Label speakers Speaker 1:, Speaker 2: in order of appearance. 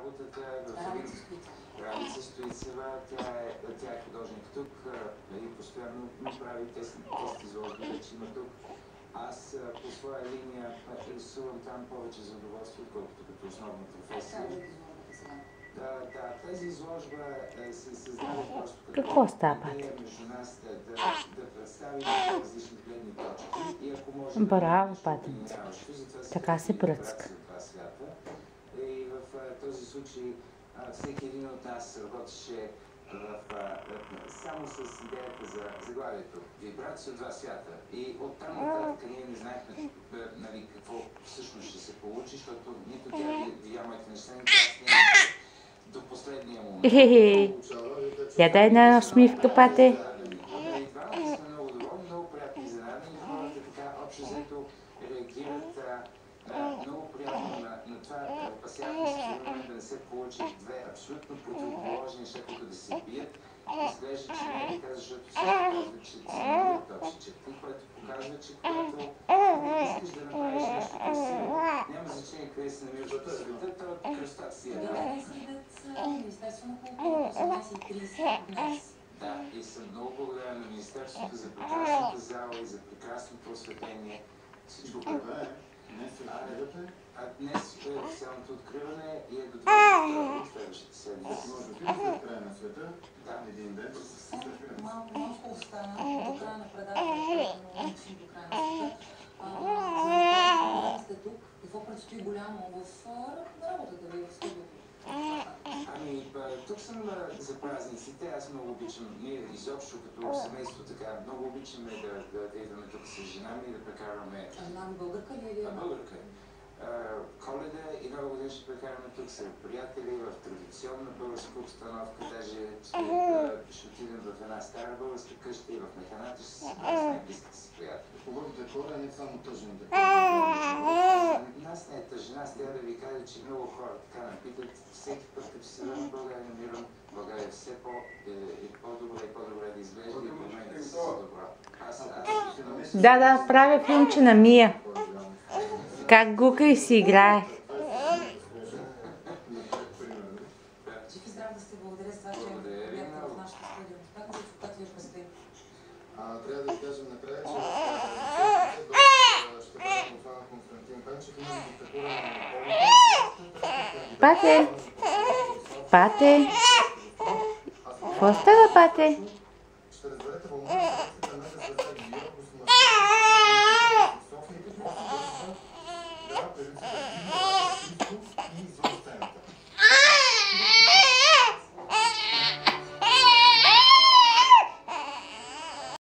Speaker 1: работата в един Ралица Стоицева, тя е художник тук и постоянно ми прави тест изложби, вече има тук. Аз по своя линия рисувам там повече за удоволствие, отколкото като основна професия. Тази изложба се създаде просто като идея между нас да представим различни гледни точки и ако може
Speaker 2: Браво, Патенце. Така се пръцка.
Speaker 1: И в този случай всеки един от нас работеше само с идеята за заглавието. Вибрация от два свята. И оттам нататък ние не знаехме какво всъщност ще се получи, защото нито тя видя моите неща, нито аз нямаше до последния момент.
Speaker 2: Я дай една усмивка, Пате.
Speaker 1: Двамата сме много доволни, много приятни изненадани. Хората така общо взето реагират много приятно на това. Опасяваме се в момент да не се получи две абсолютно противоположни неща, които да се бият. Изглежда, че не е така, защото всички казват, че се намират общи черти, което показва, че когато искаш да направиш нещо красиво, няма значение къде се намираш в света, то кръстата си е дадена.
Speaker 3: Министерство на културата, 18:30 днес.
Speaker 1: Да, и съм много благодарен на Министерството за прекрасната зала и за прекрасното осветление. Всичко това е. Днес е официалното откриване и е до 22 от следващата седмица.
Speaker 4: Може би след края на света, един ден ще се съфираме.
Speaker 3: Малко остана до края на предаването, но до края на света. Сте тук. Какво предстои голямо в работата ви в студиото?
Speaker 1: Тук съм за празниците. Аз много обичам, ние изобщо като семейство така, много обичаме да идваме тук с жена ми и да прекарваме...
Speaker 3: Българка ли е?
Speaker 1: Българка. Коледа и Нова година ще прекараме тук с приятели в традиционна българска обстановка. Даже ще отидем в една стара българска къща и в механата ще се съберем с най-близките си приятели.
Speaker 4: Хубаво декора, не само тъжен декор.
Speaker 1: Нас не е тъжен. Аз трябва да ви кажа, че много хора така ме питат. Всеки път, като се върна в България, намирам България все по-добре и по-добре да изглежда и промените се по-добро.
Speaker 2: Да, правя филмче на Мия. Как гука и си играе.
Speaker 3: Жив и здрав да сте, благодаря за това, че бяхте в нашата студия. Как ви предстои?
Speaker 4: Трябва да ви кажем накрая, че ще бъде това на Константин Пенчев и на диктатура на
Speaker 2: Пате! Пате! Какво става, Пате?